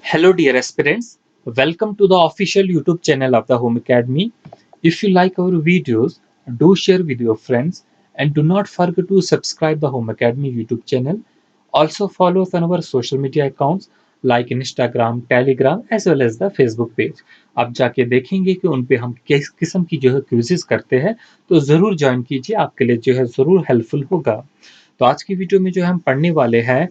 Hello, dear aspirants. Welcome to the official YouTube channel of the Home Academy. If you like our videos, do share with your friends and do not forget to subscribe the Home Academy YouTube channel. Also follow us on our social media accounts like Instagram, Telegram as well as the Facebook page. आप जाके देखेंगे कि उन पे हम किस किस्म की जो है क्विज़ेस करते हैं, तो ज़रूर ज्वाइन कीजिए, आपके लिए जो है ज़रूर हेल्पफुल होगा। तो आज की वीडियो में जो है हम पढ़ने वाले हैं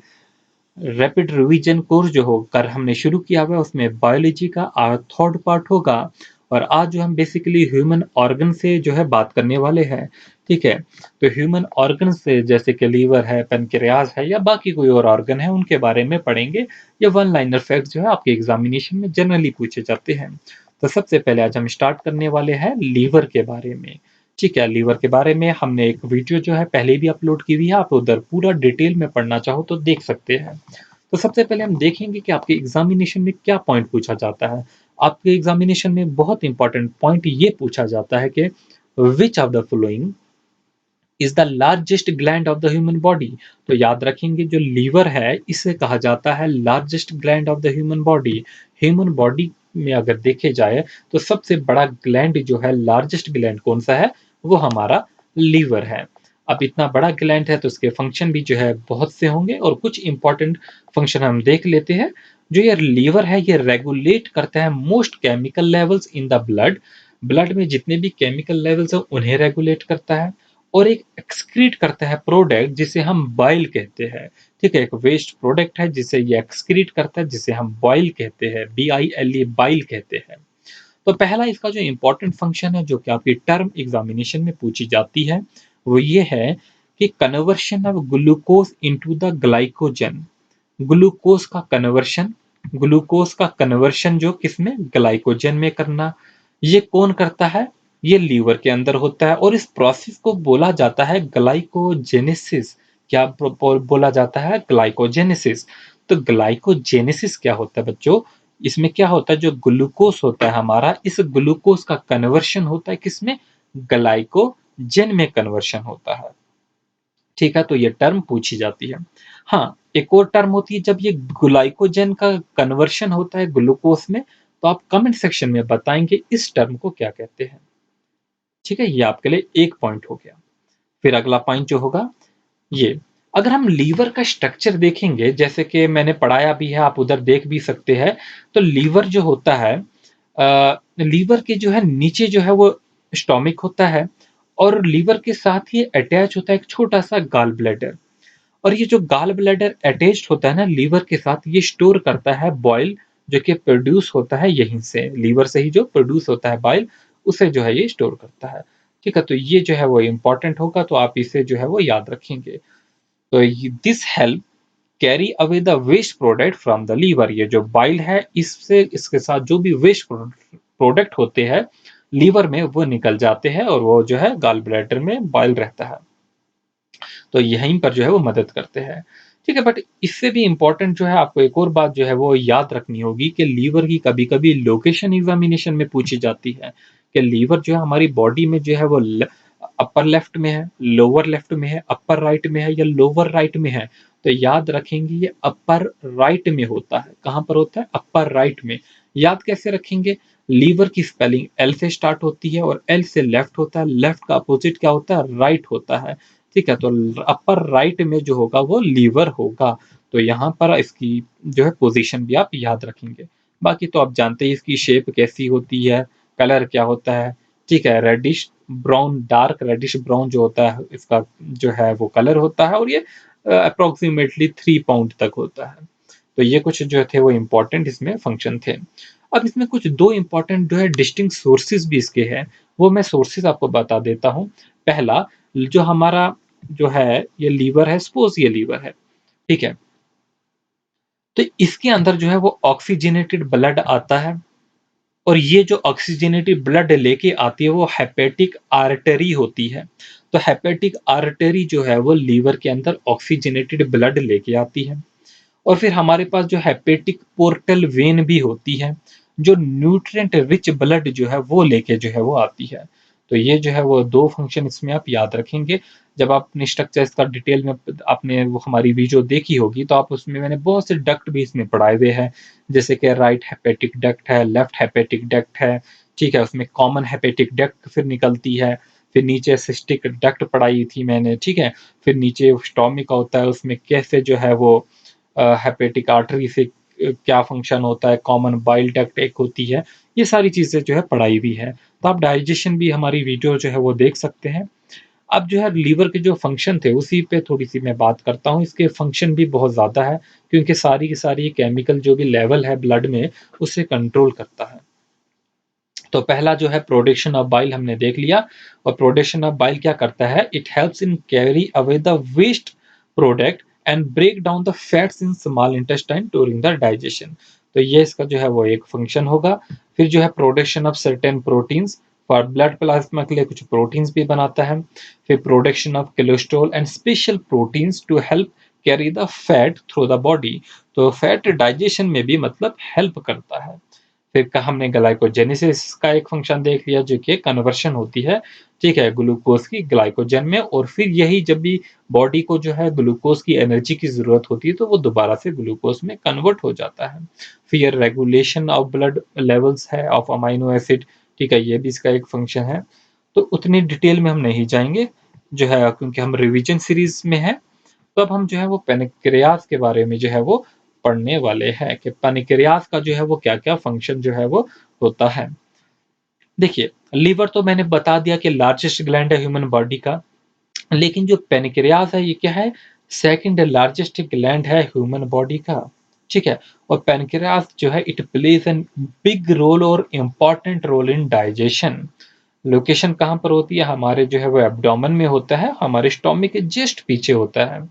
रैपिड रिवीजन कोर्स जो होकर हमने शुरू किया हुआ है, उसमें बायोलॉजी का थर्ड पार्ट होगा। और आज जो हम बेसिकली ह्यूमन ऑर्गन से जो है बात करने वाले हैं। ठीक है, तो ह्यूमन ऑर्गन से जैसे कि लीवर है, पेनक्रियाज है या बाकी कोई और ऑर्गन है, उनके बारे में पढ़ेंगे। ये वन लाइनर फैक्ट जो है आपके एग्जामिनेशन में जनरली पूछे जाते हैं। तो सबसे पहले आज हम स्टार्ट करने वाले हैं लीवर के बारे में। ठीक है, लीवर के बारे में हमने एक वीडियो जो है पहले भी अपलोड की हुई है, आप उधर पूरा डिटेल में पढ़ना चाहो तो देख सकते हैं। तो सबसे पहले हम देखेंगे कि आपके एग्जामिनेशन में क्या पॉइंट पूछा जाता है। आपके एग्जामिनेशन में बहुत इंपॉर्टेंट पॉइंट ये पूछा जाता है कि which of the following is the largest gland of the human body. तो याद रखेंगे, जो लीवर है इसे कहा जाता है largest gland of the human body. Human body में अगर देखे जाए तो सबसे बड़ा ग्लैंड जो है, लार्जेस्ट ग्लैंड कौन सा है, वो हमारा लीवर है। अब इतना बड़ा ग्लैंड है तो उसके फंक्शन भी जो है बहुत से होंगे, और कुछ इंपॉर्टेंट फंक्शन हम देख लेते हैं। जो ये लीवर है ये रेगुलेट करता है most chemical levels in the blood. Blood में जितने भी केमिकल लेवल्स हैं उन्हें रेगुलेट करता है। और एक एक्सक्रीट करता है प्रोडक्ट जिसे हम बाइल कहते हैं। ठीक है, एक वेस्ट प्रोडक्ट है जिसे ये एक्सक्रीट करता है, जिसे हम बाइल कहते हैं, BILE, बाइल कहते हैं। तो पहला इसका जो इंपॉर्टेंट फंक्शन है, जो कि आपकी टर्म एग्जामिनेशन में पूछी जाती है, वो ये है कि conversion of glucose into the glycogen. Glucose का कन्वर्शन, ग्लूकोज का कन्वर्शन जो किसमें, ग्लाइकोजन में करना, ये कौन करता है, ये लीवर के अंदर होता है। और इस प्रोसेस को बोला जाता है ग्लाइकोजेनेसिस। क्या बोला जाता है, ग्लाइकोजेनेसिस। तो ग्लाइकोजेनेसिस क्या होता है बच्चों, इसमें क्या होता है, जो ग्लूकोज होता है हमारा, इस ग्लूकोज का कन्वर्शन होता है किसमें, ग्लाइकोजन में कन्वर्शन होता है। ठीक है, तो ये टर्म पूछी जाती है। हाँ, एक और टर्म होती है जब ये ग्लाइकोजन का कन्वर्शन होता है ग्लूकोज में, तो आप कमेंट सेक्शन में बताएंगे इस टर्म को क्या कहते हैं। ठीक है, ये आपके लिए एक पॉइंट हो गया। फिर अगला पॉइंट जो होगा ये, अगर हम लीवर का स्ट्रक्चर देखेंगे, जैसे कि मैंने पढ़ाया भी है, आप उधर देख भी सकते हैं। तो लीवर जो होता है, लीवर के जो है नीचे जो है वो स्टोमिक होता है, और लीवर के साथ ही अटैच होता है एक छोटा सा गाल ब्लैडर। और ये जो गाल ब्लैडर अटैच्ड होता है ना लीवर के साथ, ये स्टोर करता है बॉइल, जो कि प्रोड्यूस होता है यहीं से, लीवर से ही जो प्रोड्यूस होता है बाइल, उसे जो है ये स्टोर करता है। ठीक है, तो ये जो है वो इंपॉर्टेंट होगा, तो आप इसे जो है वो याद रखेंगे। तो this help carry away the waste product from the liver. ये जो बाइल है, इससे इसके साथ जो भी वेस्ट प्रोडक्ट होते हैं लीवर में, वो निकल जाते हैं और वो जो है गाल ब्लैडर में बाइल रहता है। तो यहीं पर जो है वो मदद करते हैं। ठीक है, बट इससे भी इंपॉर्टेंट जो है, आपको एक और बात जो है वो याद रखनी होगी कि लीवर की कभी कभी लोकेशन एग्जामिनेशन में पूछी जाती है, कि लीवर जो है हमारी बॉडी में जो है वो अपर लेफ्ट में है, लोअर लेफ्ट में है, अपर राइट में है या लोअर राइट में है। तो याद रखेंगे ये अपर राइट में होता है। कहाँ पर होता है, अपर राइट में। याद कैसे रखेंगे, लीवर की स्पेलिंग एल से स्टार्ट होती है और एल से लेफ्ट होता है, लेफ्ट का अपोजिट क्या होता है, राइट होता है। ठीक है, तो अपर राइट में जो होगा वो लीवर होगा। तो यहाँ पर इसकी जो है पोजीशन भी आप याद रखेंगे। बाकी तो आप जानते ही इसकी शेप कैसी होती है, कलर क्या होता है। ठीक है, reddish brown, dark reddish brown जो होता है इसका जो है वो कलर होता है, और ये अप्रोक्सीमेटली 3 पाउंड तक होता है। तो ये कुछ जो थे वो इम्पोर्टेंट इसमें फंक्शन थे। अब इसमें कुछ दो इम्पोर्टेंट जो है डिस्टिंक्ट सोर्सेज भी इसके हैं, वो मैं सोर्सेज आपको बता देता हूँ। पहला, जो हमारा जो है ये लीवर है, सपोज ये लीवर है, ठीक है, तो इसके अंदर जो है वो ऑक्सीजनेटेड ब्लड आता है। और ये जो ऑक्सीजनेटेड ब्लड लेके आती है वो हेपेटिक आर्टरी होती है। तो हेपेटिक आर्टरी जो है वो लीवर के अंदर ऑक्सीजनेटेड ब्लड लेके आती है। और फिर हमारे पास जो हेपेटिक पोर्टल वेन भी होती है, जो न्यूट्रिएंट रिच ब्लड जो है वो लेके जो है वो आती है। तो ये जो है वो 2 फंक्शन इसमें आप याद रखेंगे। जब आपने स्ट्रक्चर इसका डिटेल में आपने वो हमारी वीडियो देखी होगी, तो आप उसमें मैंने बहुत से डक्ट भी इसमें पढ़ाए हुए हैं, जैसे कि राइट हेपेटिक डक्ट है, लेफ्ट हेपेटिक डक्ट है, ठीक है? उसमें कॉमन हेपेटिक डक्ट फिर निकलती है, फिर नीचे सिस्टिक डक्ट पढ़ाई थी मैंने, ठीक है? फिर नीचे स्टोमिक होता है, उसमें कैसे जो है वो हेपेटिक आर्टरी से क्या फंक्शन होता है, कॉमन बाइल डक्ट एक होती है, ये सारी चीज़ें जो है पढ़ाई हुई है। तो आप डाइजेशन भी हमारी वीडियो जो है वो देख सकते हैं। अब जो है लीवर के जो फंक्शन थे उसी पे थोड़ी-सी मैं बात करता हूँ। इसके फंक्शन भी बहुत ज़्यादा है, क्योंकि सारी की सारी केमिकल जो भी लेवल है ब्लड में, उसे कंट्रोल करता है। तो पहला जो है प्रोडक्शन ऑफ बाइल हमने देख लिया, और प्रोडक्शन ऑफ बाइल क्या करता है, it helps in carry away the waste product and break down the fats in small intestine during the digestion. तो ये इसका जो है वो एक फंक्शन होगा। फिर जो है production of certain proteins, for blood plasma के लिए कुछ प्रोटीन्स भी बनाता है। फिर production of cholesterol and special proteins to help carry the fat through the body. तो फैट डाइजेशन में भी मतलब हेल्प करता है। फिर हमने ग्लाइकोजेनेसिस का एक फंक्शन देख लिया, जो कि कन्वर्शन होती है, ठीक है, ग्लूकोज की ग्लाइकोजन में, और फिर यही जब भी बॉडी को जो है ग्लूकोज की एनर्जी की जरूरत होती है, तो वो दोबारा से ग्लूकोज में कन्वर्ट हो जाता है। फिर रेगुलेशन ऑफ ब्लड लेवल्स है ऑफ अमाइनो एसिड, ठीक है, ये भी इसका एक फंक्शन है। तो उतनी डिटेल में हम नहीं जाएंगे जो है, क्योंकि हम रिवीजन सीरीज में है। तो अब हम जो है वो पैनक्रियाज के बारे में जो है वो पढ़ने वाले हैं, कि पैनक्रियाज का जो है वो क्या-क्या फंक्शन जो है वो होता है। देखिए, लीवर तो मैंने बता दिया कि लार्जेस्ट ग्लैंड है ह्यूमन बॉडी का, लेकिन जो पैनक्रियाज है ये क्या है? सेकंड लार्जेस्ट ग्लैंड है ह्यूमन बॉडी का, ठीक है? और पैनक्रियाज जो है it plays an big role और important role in digestion. Location कहाँ पर होती है? हमारे जो है वो एब्डोमेन में होता है, हमारे स्टोमक के जस्ट पीछे होता है,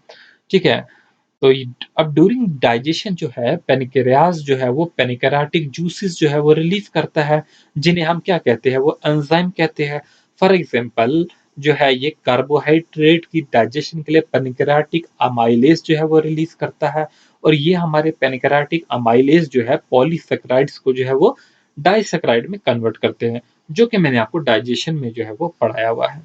ठीक है? तो अब ड्यूरिंग डाइजेशन जो है पेनक्रियाज जो है वो पेनक्रियाटिक जूसेस जो है वो रिलीज करता है, जिन्हें हम क्या कहते हैं? वो एंजाइम कहते हैं। फॉर एग्जांपल जो है ये कार्बोहाइड्रेट की डाइजेशन के लिए पेनक्रियाटिक अमाइलेज जो है वो रिलीज करता है, और ये हमारे पेनक्रियाटिक अमाइलेज जो है पॉलीसेकेराइड्स को जो है वो डाइसेकेराइड में कन्वर्ट करते हैं, जो कि मैंने आपको डाइजेशन में जो है वो पढ़ाया हुआ है।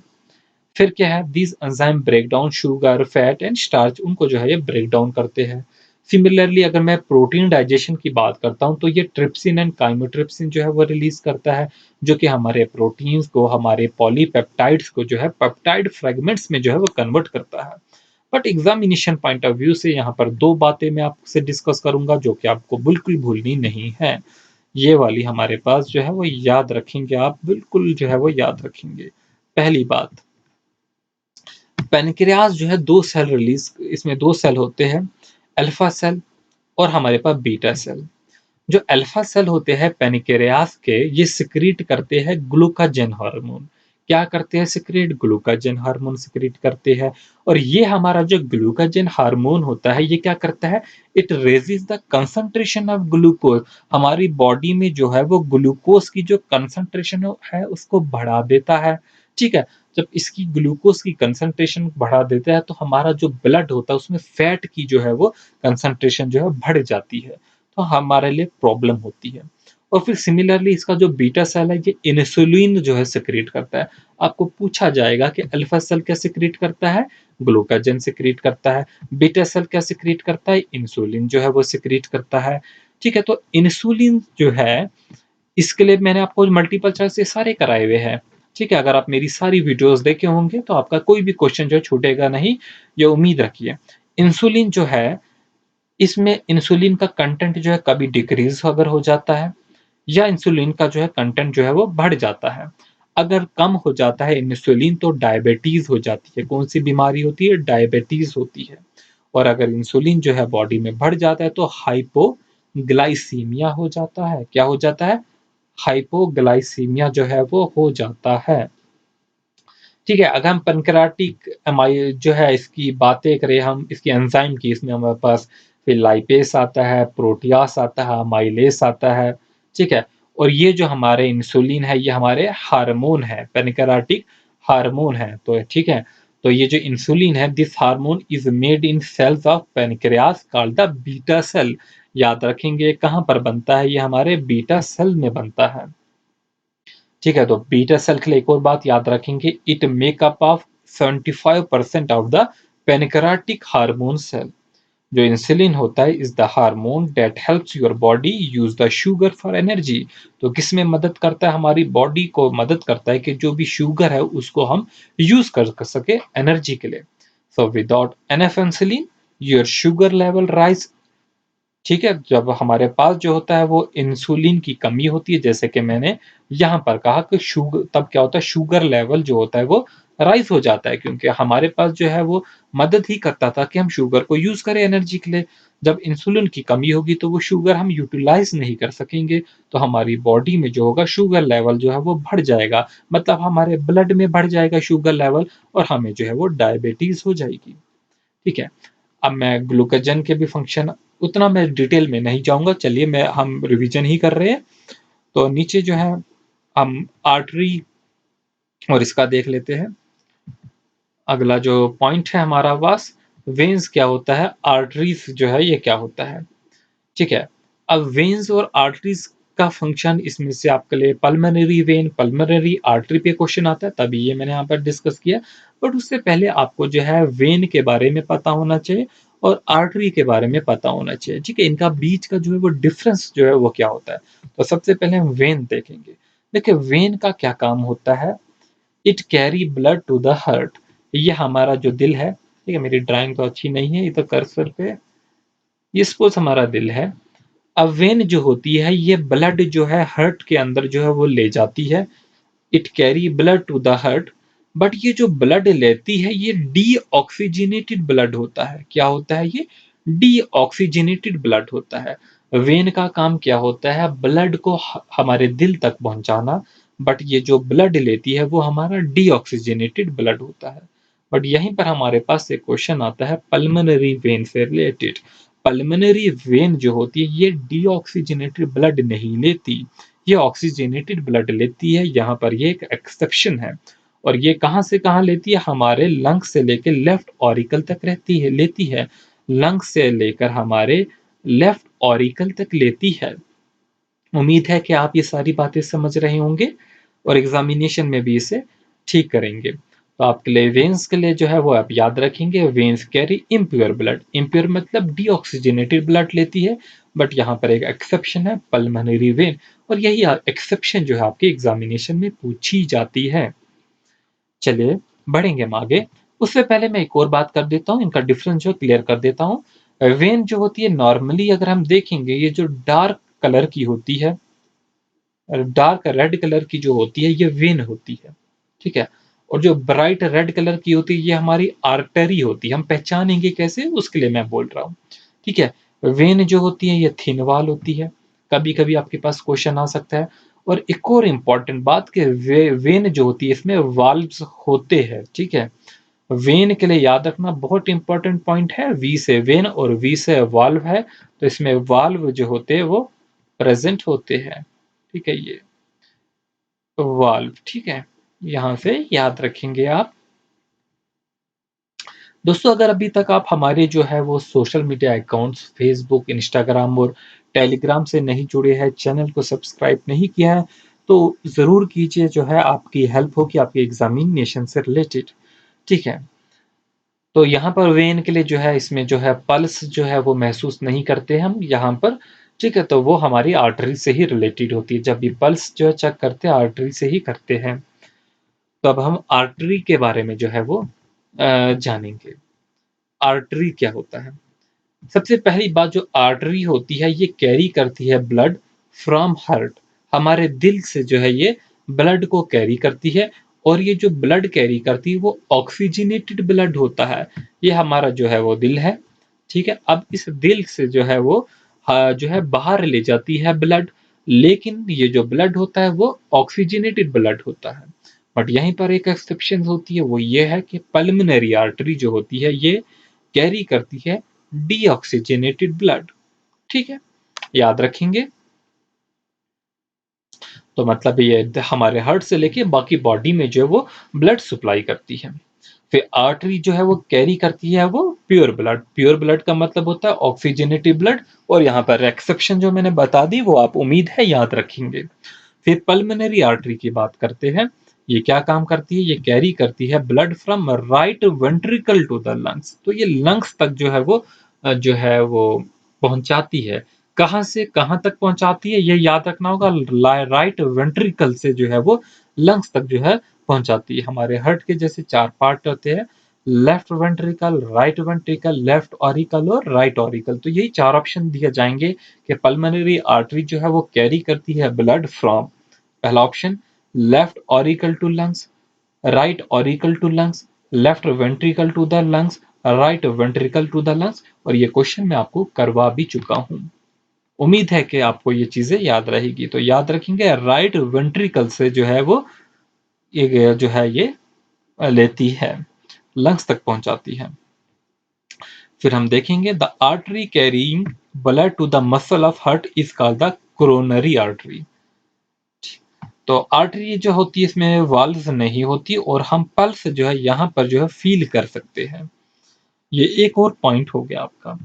फिर क्या है, these enzyme break down sugar fat and starch, उनको जो है ये ब्रेक डाउन करते हैं। सिमिलरली अगर मैं प्रोटीन डाइजेशन की बात करता हूँ, तो ये ट्रिप्सिन एंड काइमोट्रिप्सिन जो है वो रिलीज करता है, जो कि हमारे प्रोटीन्स को, हमारे पॉलीपेप्टाइड्स को जो है पेप्टाइड फ्रेगमेंट्स में जो है वो कन्वर्ट करता है। But examination point of view से यहाँ पर दो बातें मैं आपसे डिस्कस करूंगा, जो कि आपको बिल्कुल भूलनी नहीं है। ये वाली हमारे पास जो है वो याद रखेंगे, आप बिल्कुल जो है वो याद रखेंगे। पहली बात, पैनक्रियाज जो है दो सेल रिलीज, इसमें दो सेल होते हैं, अल्फा सेल और हमारे पास बीटा सेल। जो अल्फा सेल होते हैं पैनक्रियाज के, ये सिक्रीट करते हैं ग्लूकाजन हार्मोन। क्या करते हैं? सिक्रीट ग्लूकाजन हार्मोन सिक्रीट करते हैं। और ये हमारा जो ग्लूकाजन हार्मोन होता है, ये क्या करता है? It raises the concentration of glucose. हमारी बॉडी में जो है वो ग्लूकोज की जो कंसंट्रेशन है उसको बढ़ा देता है, ठीक है? जब इसकी ग्लूकोज की कंसंट्रेशन बढ़ा देता है, तो हमारा जो ब्लड होता है उसमें फैट की जो है वो कंसंट्रेशन जो है बढ़ जाती है, तो हमारे लिए प्रॉब्लम होती है। और फिर सिमिलरली इसका जो बीटा सेल है, ये इंसुलिन जो है सिक्रीट करता है। आपको पूछा जाएगा कि अल्फा सेल क्या सिक्रीट करता है? ग्लूकाजन सिक्रीट करता है। बीटा सेल क्या सिक्रीट करता है? इंसुलिन जो है वो सिक्रीट करता है, ठीक है? तो इंसुलिन जो है, इसके लिए मैंने आपको मल्टीपल चॉइस से सारे कराए हुए हैं, ठीक है? अगर आप मेरी सारी वीडियोस देखे होंगे तो आपका कोई भी क्वेश्चन जो है छूटेगा नहीं, ये उम्मीद रखिए। इंसुलिन जो है, इसमें इंसुलिन का कंटेंट जो है कभी डिक्रीज अगर हो जाता है, या इंसुलिन का जो है कंटेंट जो है वो बढ़ जाता है। अगर कम हो जाता है इंसुलिन, तो डायबिटीज हो जाती है। कौन सी बीमारी होती है? डायबिटीज होती है। और अगर इंसुलिन जो है बॉडी में बढ़ जाता है, तो हाइपोग्लाइसीमिया हो जाता है। क्या हो जाता है? हाइपोग्लाइसीमिया जो है वो हो जाता है, ठीक है? अगर हम पैनक्रियाटिक जो है इसकी बातें करें, हम इसकी एंजाइम की, इसमें हमारे पास फिर लाइपेस आता है, प्रोटियास आता है, अमाइलेस आता है, ठीक है? और ये जो हमारे इंसुलिन है, ये हमारे हार्मोन है, पैनक्रियाटिक हार्मोन है, तो ठीक है? तो ये जो इंसुलिन है, this hormone is made in cells of pancreas called the beta cell. याद रखेंगे कहाँ पर बनता है? ये हमारे बीटा सेल में बनता है। ठीक है, तो बीटा सेल के लिए एक और बात याद रखेंगे, it make up of 75% of the pancreatic hormone cell. जो इंसुलिन होता है is the hormone that helps your body use the sugar for energy. तो किस में मदद करता है, हमारी बॉडी को मदद करता है कि जो भी शुगर है उसको हम यूज कर सके एनर्जी के लिए। So without enough insulin your sugar level rise. ठीक है, जब हमारे पास जो होता है वो इंसुलिन की कमी होती है, जैसे कि मैंने यहाँ पर कहा कि शुगर, तब क्या होता है, शुगर लेवल जो होता है वो राइज हो जाता है, क्योंकि हमारे पास जो है वो मदद ही करता था कि हम शुगर को यूज करें एनर्जी के लिए। जब इंसुलिन की कमी होगी तो वो शुगर हम यूटिलाइज नहीं कर सकेंगे, तो हमारी बॉडी में जो होगा शुगर लेवल जो है वो बढ़ जाएगा, मतलब हमारे ब्लड में बढ़ जाएगा शुगर लेवल, और हमें जो है वो डायबिटीज हो जाएगी। ठीक है, अब मैं ग्लूकोजन के भी फंक्शन, उतना मैं डिटेल में नहीं जाऊंगा, चलिए मैं हम रिवीजन ही कर रहे हैं। तो नीचे जो है हम आर्टरी और इसका देख लेते हैं। अगला जो पॉइंट है हमारा पास, वेन्स क्या होता है, आर्टरीज जो है ये क्या होता है। ठीक है, अब वेन्स और आर्टरीज का फंक्शन, इसमें से आपके लिए पल्मोनरी वेन, पल्मोनरी आर्टरी पे क्वेश्चन आता है, तभी ये मैंने यहाँ पर डिस्कस किया। बट उससे पहले आपको जो है वेन के बारे में पता होना चाहिए और आर्टरी के बारे में पता होना चाहिए। ठीक है, इनका बीच का जो है वो डिफरेंस जो है वो क्या होता है। तो सबसे पहले हम वेन देखेंगे। देखिए, वेन का क्या काम होता है, it carry blood to the heart. ये हमारा जो दिल है, ठीक है, मेरी ड्राइंग तो अच्छी नहीं है, ये तो कर्सर पे, ये सपोज हमारा दिल है। अब वेन जो होती है ये ब्लड जो है हार्ट के अंदर जो है वो ले जाती है, it carry blood to the heart. But ये जो ब्लड लेती है ये डीऑक्सीजनेटेड ब्लड होता है। क्या होता है ये, डीऑक्सीजनेटेड ब्लड होता है। वेन का काम क्या होता है, ब्लड को हमारे दिल तक पहुंचाना, बट ये जो ब्लड लेती है वो हमारा डीऑक्सीजनेटेड ब्लड होता है। बट यहीं पर हमारे पास एक क्वेश्चन आता है पल्मोनरी वेन से रिलेटेड। पल्मोनरी वेन जो होती है ये डीऑक्सीजनेटेड ब्लड नहीं लेती, ये ऑक्सीजनेटेड ब्लड लेती है। यहाँ पर ये एक एक्सेप्शन है, और ये कहाँ से कहाँ लेती है, हमारे लंग्स से लेकर लेफ्ट ऑरिकल तक रहती है, लेती है। लंग्स से लेकर हमारे लेफ्ट ऑरिकल तक लेती है। उम्मीद है कि आप ये सारी बातें समझ रहे होंगे और एग्जामिनेशन में भी इसे ठीक करेंगे। तो आपके लिए वेन्स के लिए जो है वो आप याद रखेंगे, veins carry impure blood. Impure मतलब डीऑक्सीजनेटेड ब्लड लेती है, बट यहाँ पर एक एक्सेप्शन है पल्मोनरी वेन, और यही एक्सेप्शन जो है आपके एग्जामिनेशन में पूछी जाती है। चलिए बढ़ेंगे हम आगे। उससे पहले मैं एक और बात कर देता हूँ, इनका डिफरेंस जो क्लियर कर देता हूँ। वेन जो होती है नॉर्मली अगर हम देखेंगे ये जो डार्क कलर की होती है, डार्क रेड कलर की जो होती है ये वेन होती है। ठीक है, और जो ब्राइट रेड कलर की होती है ये हमारी आर्टरी होती है। हम पहचानेंगे कैसे, उसके लिए मैं बोल रहा हूँ। ठीक है, वेन जो होती है ये थिन वाल होती है, कभी कभी आपके पास क्वेश्चन आ सकता है। और एक और इम्पॉर्टेंट बात कि वेन जो होती है इसमें वाल्व्स होते हैं। ठीक है, वेन के लिए याद रखना बहुत इंपॉर्टेंट पॉइंट है, वी से वेन और वी से वाल्व है, तो इसमें वाल्व जो होते हैं वो प्रेजेंट होते हैं। ठीक है, ये वाल्व, ठीक है, यहां से याद रखेंगे आप। दोस्तों, अगर अभी तक आप हमारे जो है वो social media accounts Facebook, Instagram और टेलीग्राम से नहीं जुड़े हैं, चैनल को सब्सक्राइब नहीं किया है, तो ज़रूर कीजिए, जो है आपकी हेल्प होगी आपके एग्जामिनेशन से रिलेटेड। ठीक है, तो यहाँ पर वेन के लिए जो है इसमें जो है पल्स जो है वो महसूस नहीं करते हम यहाँ पर। ठीक है, तो वो हमारी आर्टरी से ही रिलेटेड होती है, जब भी पल्स जो है चेक करते हैं आर्टरी से ही करते हैं। तो अब हम आर्टरी के बारे में जो है वो जानेंगे। आर्टरी क्या होता है। सबसे पहली बात, जो आर्टरी होती है ये कैरी करती है ब्लड फ्रॉम हार्ट। हमारे दिल से जो है ये ब्लड को कैरी करती है, और ये जो ब्लड कैरी करती है वो ऑक्सीजनेटेड ब्लड होता है। ये हमारा जो है वो दिल है। ठीक है, अब इस दिल से जो है वो जो है बाहर ले जाती है ब्लड, लेकिन ये जो ब्लड होता है वो ऑक्सीजनेटेड ब्लड होता है। बट यहीं पर एक एक्सेप्शन होती है, वो ये है कि पल्मोनरी आर्टरी जो होती है ये कैरी करती है डीऑक्सीजनेटेड ब्लड। ठीक है, याद रखेंगे। तो मतलब ये हमारे हार्ट से लेके बाकी बॉडी में जो है वो ब्लड सप्लाई करती है। फिर आर्टरी जो है वो कैरी करती है वो प्योर ब्लड। प्योर ब्लड का मतलब होता है ऑक्सीजनेटेड ब्लड, और यहाँ पर एक्सेप्शन जो मैंने बता दी वो आप उम्मीद है याद रखेंगे। फिर पल्मोनरी आर्टरी की बात करते हैं। ये क्या काम करती है? ये कैरी करती है blood from right ventricle to the lungs. तो ये लंग्स तक जो है वो पहुंचाती है। कहाँ से कहाँ तक पहुंचाती है ये याद रखना होगा। राइट वेंट्रिकल से जो है वो लंग्स तक जो है पहुंचाती है। हमारे हार्ट के जैसे 4 पार्ट होते हैं, left ventricle, right ventricle, left auricle और राइट ऑरिकल। तो यही 4 ऑप्शन दिए जाएंगे कि पल्मोनरी आर्टरी जो है वो कैरी करती है ब्लड फ्रॉम, पहला option, left auricle to lungs, right auricle to lungs, left ventricle to the lungs, right ventricle to the lungs. और ये क्वेश्चन मैं आपको करवा भी चुका हूं। उम्मीद है कि आपको ये चीजें याद रहेगी। तो याद रखेंगे राइट वेंट्रिकल से जो है वो ये जो है ये लेती है, लंग्स तक पहुंचाती है। फिर हम देखेंगे the artery carrying blood to the muscle of heart is called the coronary artery. तो आर्टरी जो होती है इसमें वाल्व्स नहीं होती और हम पल्स जो है यहाँ पर जो है फील कर सकते हैं। ये एक और पॉइंट हो गया आपका।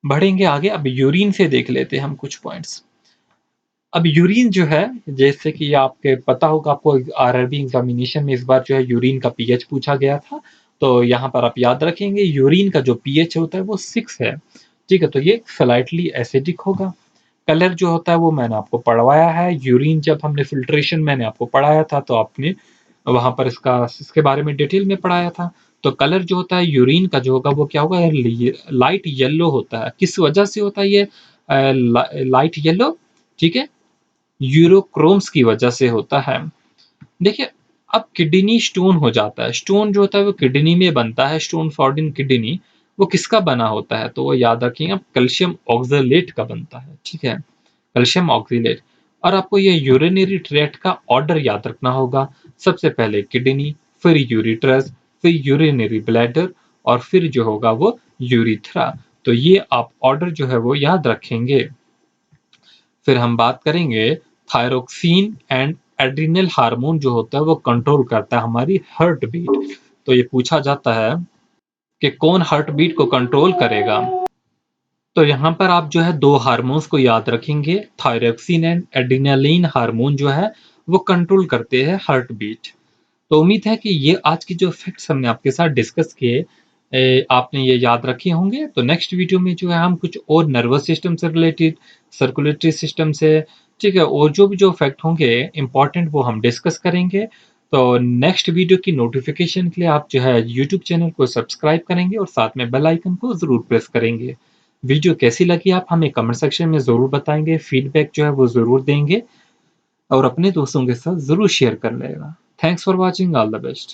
बढ़ेंगे आगे, अब यूरिन से देख लेते हैं हम कुछ पॉइंट्स। अब यूरिन जो है, जैसे कि आपके पता होगा, आपको आरआरबी एग्जामिनेशन में इस बार जो है यूरिन का पीएच पूछा गया था। तो यहाँ पर आप याद रखेंगे यूरिन का जो पीएच होता है वो 6 है। ठीक है, तो ये स्लाइटली एसिडिक होगा। कलर जो होता है वो मैंने आपको पढ़वाया है। यूरिन जब हमने फिल्ट्रेशन मैंने आपको पढ़ाया था तो आपने वहां पर इसके बारे में डिटेल में पढ़ाया था। तो कलर जो होता है यूरिन का जो होगा वो क्या होगा? लाइट येलो होता है। किस वजह से होता है ये लाइट येलो? ठीक है, यूरोक्रोम्स की वजह से होता है। देखिए, अब किडनी स्टोन हो जाता है। स्टोन जो होता है वो किडनी में बनता है। स्टोन फॉर्ड इन किडनी, वो किसका बना होता है? तो वो याद रखिएगा, कैल्शियम ऑक्सलेट का बनता है। ठीक है, कैल्शियम ऑक्सलेट। और आपको ये यूरिनरी ट्रैक्ट का ऑर्डर याद रखना होगा। सबसे पहले किडनी, फिर यूरिट्रस, फिर यूरिनरी ब्लैडर और फिर जो होगा वो यूरिथ्रा। तो ये आप ऑर्डर जो है वो याद रखेंगे। फिर हम बात करेंगे थायरोक्सिन एंड एड्रिनल हार्मोन जो होता है वो कंट्रोल करता है हमारी हार्ट बीट। तो ये पूछा जाता है कि कौन हार्ट बीट को कंट्रोल करेगा। तो यहाँ पर आप जो है 2 हार्मोन्स को याद रखेंगे। थायरोक्सिन एंड एड्रिनलिन हार्मोन जो है वो कंट्रोल करते हैं हार्ट बीट। तो उम्मीद है कि ये आज की जो फैक्ट्स हमने आपके साथ डिस्कस किए, आपने ये याद रखे होंगे। तो नेक्स्ट वीडियो में जो है हम कुछ और नर्वस सिस्टम से रिलेटेड, सर्कुलेटरी सिस्टम से, ठीक है, और जो भी जो फैक्ट होंगे इंपॉर्टेंट वो हम डिस्कस करेंगे। तो नेक्स्ट वीडियो की नोटिफिकेशन के लिए आप जो है यूट्यूब चैनल को सब्सक्राइब करेंगे और साथ में बेल आइकन को ज़रूर प्रेस करेंगे। वीडियो कैसी लगी आप हमें कमेंट सेक्शन में ज़रूर बताएंगे, फीडबैक जो है वो ज़रूर देंगे और अपने दोस्तों के साथ ज़रूर शेयर कर लेगा। Thanks for watching, all the best.